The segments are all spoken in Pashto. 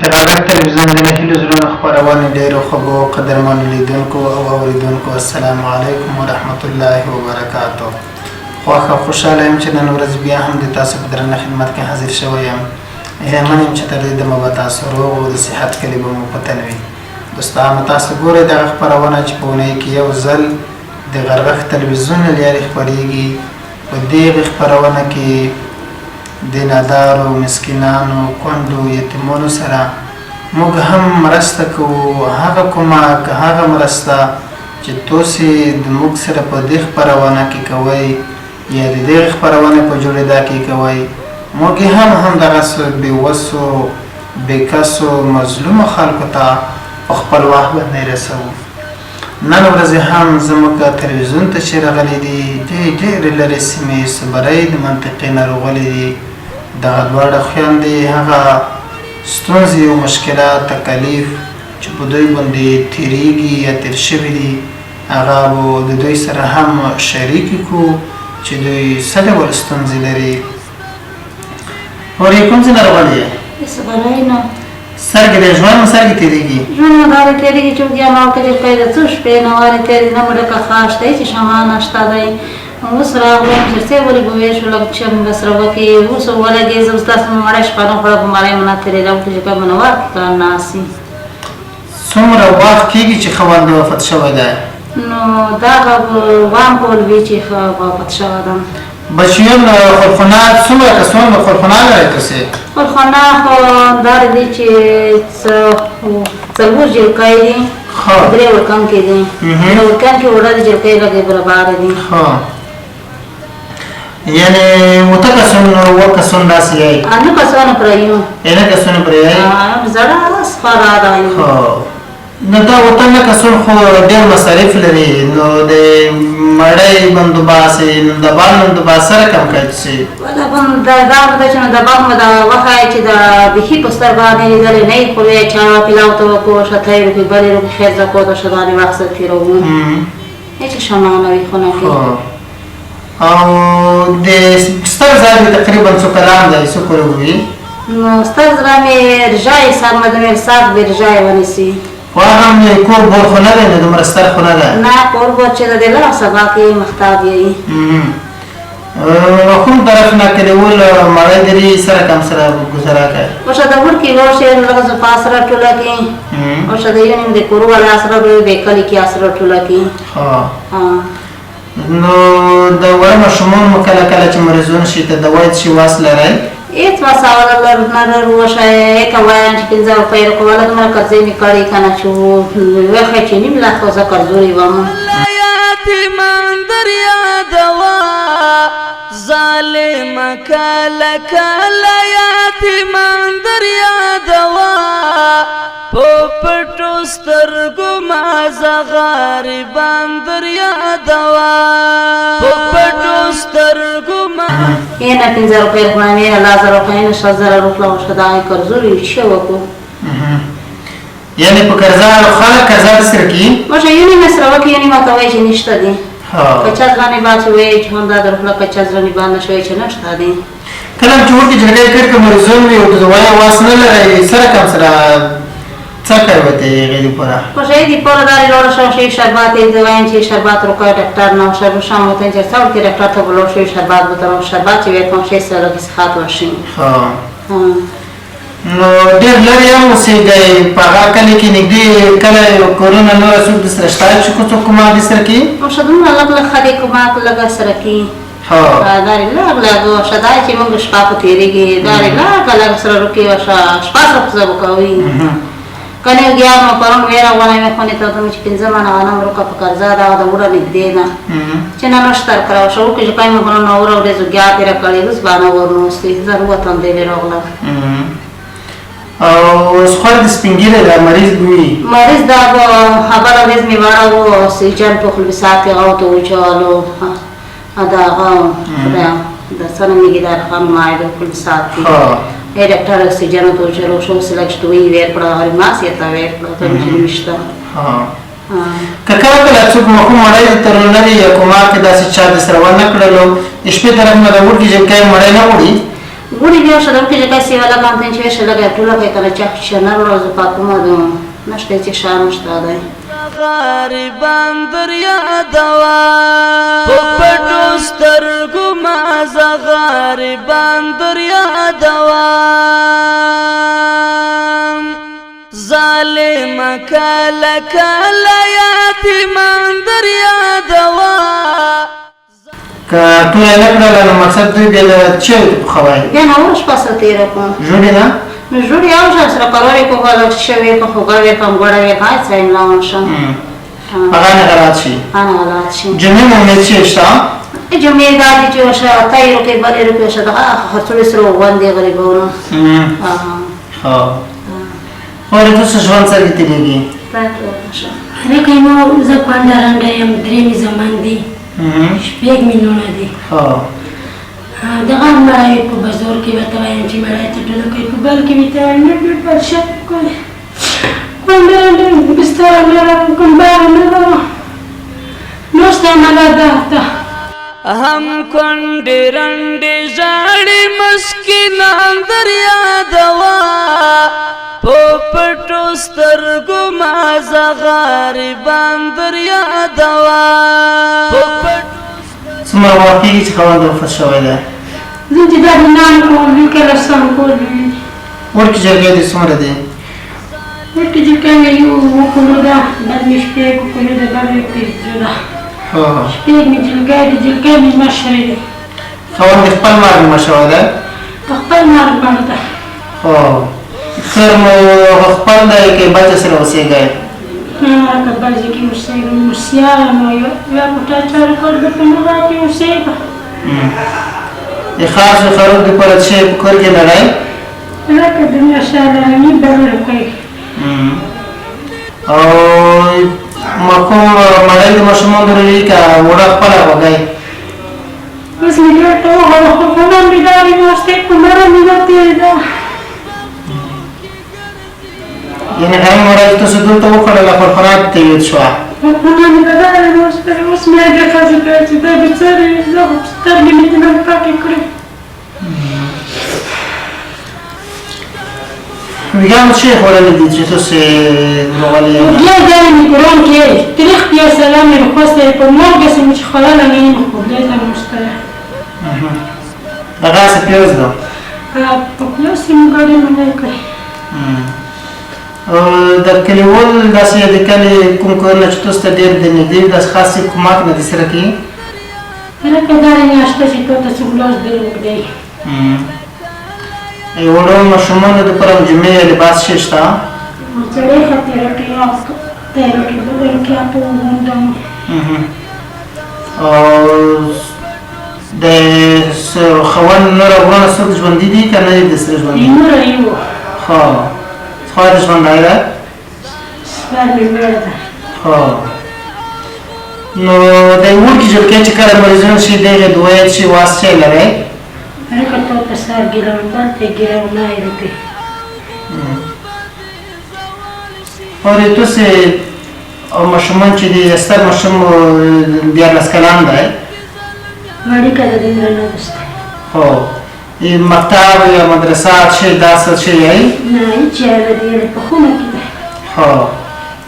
د غږ تلویزیون د نهیلو زړونو خپرونې ډېرو خوږو قدرمنو لیدونکو او اورېدونکو السلام علیکم ورحمت الله وبرکاتو. خوښه او خوشحاله یم چې نن ورځ بیا هم د تاسو په درنه خدمت کې حاضر شوی یم. هیله یم چې تر دې دمه به تاسو روغ او د صحت کلي به مو په تن وي. دوستانو تاسو ګورئ دغه خپرونه چې په اونۍ کې یو ځل د غرغښ تلویزیون له لارې خپرېږي. په دغې خپرونه کې د نادارو، مسکینانو، کونډو، یتیمانو سره موږ هم مرسته کوو. هغه کمک، هغه مرسته چې تاسو د موږ سره په دې خپرونه کې کوئ یا د دې خپرونه په جوړېدا کې کوئ، موږ هم همدغسې بېوسو، بېکسو، مظلومو خلکو ته په خپل وخت باندې رسوو. نن ورځ هم زموږ تلویزیون ته چې راغلي دي ډېرې لرې سیمې صبرۍ د منطقې نه راغلي دي. دغه دواړه خویندې هغه ستونزې او مشکلات، تکالیف چې په دوی باندې تېرېږي یا تېر شوي دي، هغه به د دوی سره هم شریک کړو چې دوی څه ډول ستونزې لري. اورې کوم ځای نه راغلې یې؟ صبرۍ نه. سرګې دی ژوند مو سرګې تېرېږي؟ ژوند مو دغه تېرېږي چې وګیا ما وکړې کوي د څو شپې نه وارې تېرې نه مو ډکه خاش دی چې شمان شته دی. اوس راغلم چې څه ولې به ویې شو لکه چې بس راوکې اوس ولګې زه اوس داسې مې مړی شپه نه خوړه په مړی مې نه تېرېده وکړې چې کوم نوار کې کار ناست وي. څومره وخت کېږي چې ښوند وفات شوی دی؟ نو دغه وام کول وي چې ښه وفات شوی ده. بچیان خلخونه څومره کسان خلخونه لرئ تاسې؟ خلخونه خو داسې دي چې څلور جلکۍ دي، درې ورکنکې دي. د ورکنکې اوړه د جلکۍ لږې برابره دي. یعنی اوته کسان اوه کسان داسې یئ؟ نه کسانو پرې یو. نه کسانو پرې یئ؟ زړه سپاره ده یو. نو دا اوته نه کسان خو ډېر مصارف لري، نو د مړی بندوبست، نو د بال بندوبست سره کم کوي چې دا ورته چې نو د بال مو دا وښایي چې د بیخي په سترګه نه لیدلې نه یې خو بیا چا پلاو ته وکړو شتۍ وکړي بلې وکړي ښځه پورته شه دانې وخت سره تېروو هېڅ شمانه وي خونه کې. او د ستر ځای مې تقریبا څو کلام دی څو کاله وي؟ نو ستر زړه مې رژای سر مې د مې ساعت به رژای ونیسي. خو هغه هم کور بور خو نه دی نو دومره ستر خو نه دی؟ نه کور بور چې د دې لږ سبا کې محتاج یې. کوم طرف نه کلیول مړی درې سره کم سره ګزاره کوي؟ اوس د ورکې لور شی لږ زفا سره ټوله کې اوس د یو نیم د کور والا سره د کلي کې سره ټوله کې. نو د وړه ماشومان مو کله کله چې مریضون شي ته دوا څښي واس لرئ؟ هېڅ مساله نه لرو. که وایم چې 15 روپۍ راکوله دومره قرضې مې کړې که نه چې وښی چې نیم لاخ زه قرضورې وم. یتیمان در یادوه ظالمه کله کله یتیمان در یادوه په پټو سترګو مازه غریبان در یادوه په پټو سترګو اینه 15 روپۍ خونه مې 1000 روپۍ نه 6000 روپۍ وشو دغه قرضورې څه وکړو؟ یعنې په قرضه خلک قرضه سره کوي؟ موږ یو نیمه سره وکړي یو نیمه ته وایي چې نشته دي. که چا زرانې باد چې وایي چې همدا در خوله که چا زرانې باد نه شي وایي چې نشته دي. کله چې ورکې جرګې کړي که مریضون وي او د دوایي واس نه لرئ سره کم سره څه کوي ورته هغې دپاره؟ خو هغې دپاره دا لوړه شوه شي شربات یې زه وایم چې شربات وکړه ډاکټر نه شام ورته چې څه وکړي ډاکټر ته به لاړ شي شربات به ته شربات چې ویې کوم شی سره لږ صحت ورشي. نو ډېر لرې هم اوسېږئ په هغه کلي کې نږدې کله کورونه نوره څوک درسره شته چې څوک کومک درسره کوي؟ ښه دومره لږ لږ ښه دی کومک لږ سره کوي. دا لږ لږ ښه دا چې موږ شپه په تېرېږي دا لږ لږ سره روکي شپه سره خو زه به کوي. کنې وګیا نو پرون ویې راغلی مې خونې ته ورته مې چې 15 منه غنم روکه په قرضه ده د وړه نږدې نه چې نه نشته کړه شه وکړي چې کای مې پرون وره ورځ وګیا تېره کړې اوس به نه ورنوستې زه ووتم دی ویې راغله. او سخوړ د سپین ږیری دا مریض وي؟ مریض دا به خبره ورځ مې واړه و اکسیجن په خلبسات کې هغه ته وچولو دا هغه خدایا د څه نومېږي دا خانم معاید خلبسات کې ډاکټر اکسیجن ته وچولو ښه اوس لږ شتوي ویې کړه هرماس یې ته ویې کړه ته مې چې نشته. که کله کله څوک کوم مړی درته لري یا کومه کې داسې چا درسره ونه کړلو د شپې طرف نه د ورکې جلکۍ مړی نه وړي؟ ګوري بیا شدم کې چې کاسي والا کام ته چې شلګه ټوله کې کله چې نر روز پاکومه دو نشته چې شام شته دی غریبان در یادوا پټو سترګو ما غریبان در یادوا ظالم کله کله یتیمان در یادوا که ټول نه کړل نو مقصد دوی بیا چې خوای بیا نو شپه ستیره کوم جوړی نه نو جوړی او سره قرارې کو غواړم چې شوی په خبره کوم غواړم پای ځای نه شم هغه نه راځي انا راځي جمعه مو نه چې شتا جمعه دا چې وشه تایرو کې بلې روپې شته هغه ټول سره باندې غریبونو ها اور تاسو ژوند څنګه تیریږي هرکه مو زه پاندارنده یم درېمې زمان دی شپږ میلیونه دي دغه مړی په بازار کې ورته وایم چې مړی ته ډله کوي په بل کې ورته وایم نه ډېر پرشا کوي پاندارنده بستر نه لرم کوم بار نه لرم نوسته مالا ده هم کونډې رنډې ژاړي مسکینان در یادوا په پټو سترګو ما غریبان در یادوا څومره واقعي چې خاوند وفات شوی دی زه چې دا نان کول وي کله سم کول وي ورکې جرګې دې څومره دی ورکې جرګې مې یو وکړو ده بل مې شپږ وکړو ده بل مې پنځه ده شپږ مې جرګې دي جرګې مې مشرې دي خاوند دې خپل مرګ مړ شوی دی خپل مرګ مړ ده خیر مو خپل دی که بچه سره اوسېږئ که بچه کې اوسېږم هوښیاره مو یوه کوټه چاره کړ ده په نغه کې اوسېږم د خاص خروج دپاره څه شی په کور کې لرئ لکه د ماشاءالله بغیر کوي او کوم مړی د ماشومانو لري که وړه خپله وږئ اوس مې ګټه وغواړه خو خونه مې دا ناستې په مړه مې نه تېرېده یعنې هغه مړی تاسو دلته وخوړله خو خوراک تېرېد شوه خونه مې بدله ناستې اوس مې هغې ښځې کړه چې دا بېچارې زه خو سترګې مې دې نه پاکې کړې ویګانو څه یې خوړلي دي چې تاسو یې وروغلي بیا دا مې قرآن کې تریخ بیا سلام مې راخوستی په مرګه سې مې چې خوړله مې نه خو بیا ته مې وستله دغه هسې پیاز ده په پیاز یې مې ګاډۍ منډی کړې د کلیوال داسې د کلي کوم کارونه چې تاسو ته ډېر د نږدې داسې خاص کومک نه دي سره کوي لکه دغه میاشته چې تا ته څوک لاس ډېر اوږدی وړو ماشومانو دپاره جمعې لباس شی شته سړی ښه تېره کړي بدل کړي په وغوندم او د خاوند نور او وروڼه څوک ژوندي دي که نه دي د سره ژوندي نوره یو ښه خدای دې ژوندی دی سپر مې مړه ده نو د وړکي جلکۍ چې کله مریضان شي دغې دوایت شي واسطې لرئ هلکه تا په سر ګیرم دلته ګیرم نه روپۍ اور تاسې او ماشومان چې دي ستر ماشوم 14 کلن دی وړیکه د دومره نه ده سته هو مکتب یا مدرسه شی داسې شی یی نه هېڅ یاله دی یعنې په خونه کې ده هو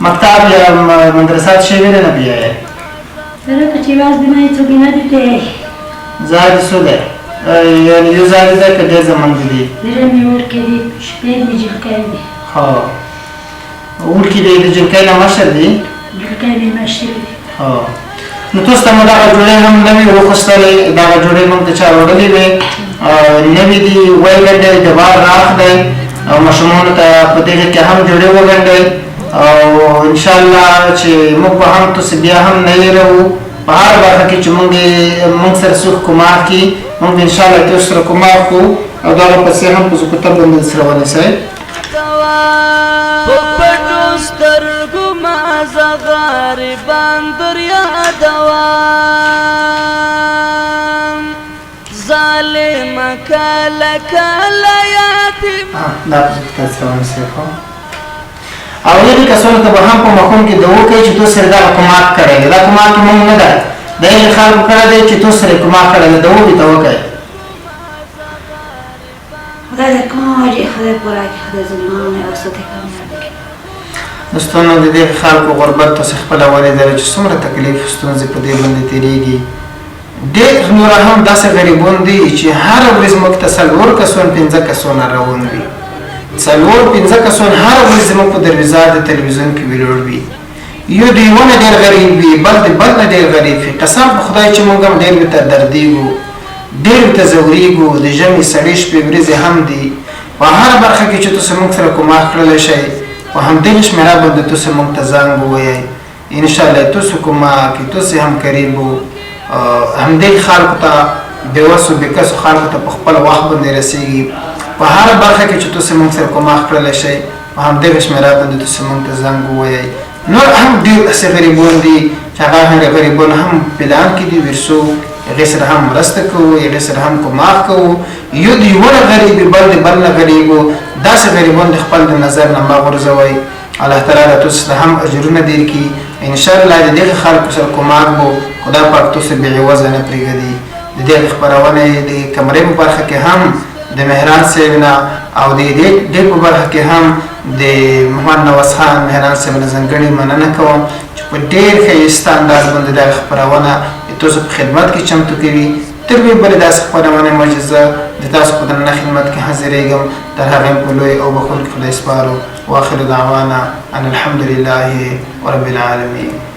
مکتب یا مدرسه شی ویلې نه بیایې هلکه چې یوازې د نه هېڅوک نه دي تیری ځای دې څو دی یعنې یو ځای دی که ډېر زمان دي دي زړه مې ورکې دي شپږ مې جلکۍ دي هو وړکي دی د جلکۍ نه مشر دي جلکۍ مې مشر دي هو نو تاسو ته مو دغه جوړې هم نوې وخوستلې دغه جوړې موږ ته چا وړلې وې نوې دي ویې ګنډئ د بار راخ دی او ماشومانو ته په دغې کې هم جوړې وګنډئ او انشاءالله چې موږ به هم تاسې بیا هم نه هېروو په هر برخه کې چې موږ سره څوک کومک کړي موږ به انشاءالله تاسو سره کومک کوو او دغه پسې هم په زکوتر باندې سره ونیسئ په پټو سترګو ما غریبان در یادوا ظالم کله کله یتیم دا په زکوتر سره ونیسئ او هغې کسانو ته به هم په مفهوم کې د وکړئ چې تاسو سره دغه کومک کړی دی دا کومک موږ نه ده د هغې خلکو کړی دی چې تاسو سره یې کومک کړی دی د هغوی ته وکړئ خدای دې کوم چې خدای پورا کړي خدای زموږ او ستې کامیاب کړي دوستانو د دې خلکو غربت تاسو خپل والدین چې څومره تکلیف ستونزې په دې باندې تیریږي ډېر نور هم داسې غریبون دي چې هر ورځ موږ ته 4 کسان 5 کسان روان وي 4 5 کسان هر ورځ زموږ په دروازه د تلویزیون کې ویلوړ وي یو دی ونه ډېر غریب وي بل نه ډېر غریب وي قسم په خدای چې موږ هم ډېر ورته دردېږو ډېر ورته ځورېږو د ژمي سړې شپې ورځې هم دي په هر برخه کې چې تاسو موږ سره کومک کړلی شئ په همدې شمېره باندې تاسو موږ ته زنګ ووایئ انشاءالله تاسو کومک تاسو همکاري به همدې خلکو ته بېوسو بېکسو خلکو ته په خپل وخت باندې رسېږي په هر برخه کې چې تاسو موږ سره کومک کړلی شئ په همدې شمېره باندې تاسو موږ ته زنګ ووایئ نور هم ډېر داسې غریبان دي چې هغه غریبان هم پلان کې دي ورسو هغې سره هم مرسته کوو هغې سره هم کومک کوو یو د یوه غریب بل نه غریب داسې غریبان د خپل د نظر نه مه غورځوئ الله تعالی د تاسو ته هم اجرونه ډېر کړي انشاءالله د دغې خلکو سره کومک به خدای پاک تاسو بې عوضه نه پرېږدي د دغې خپرونې د کمرې په برخه کې هم د مهران صاحب نه او د دې په برخه کې هم د محمد نواز خان مهران صاحب نه ځانګړې مننه کوم چې په ډېر ښایسته انداز باندې دغه خپرونه د تاسو په خدمت کې چمتو کوي تر بیا بلې داسې خپرونې معجزه د تاسو په درنه خدمت کې حاضرېږم تر هغې په لوی او بخښونکي خدای سپارو واخر دعوانا ان الحمد لله رب العالمين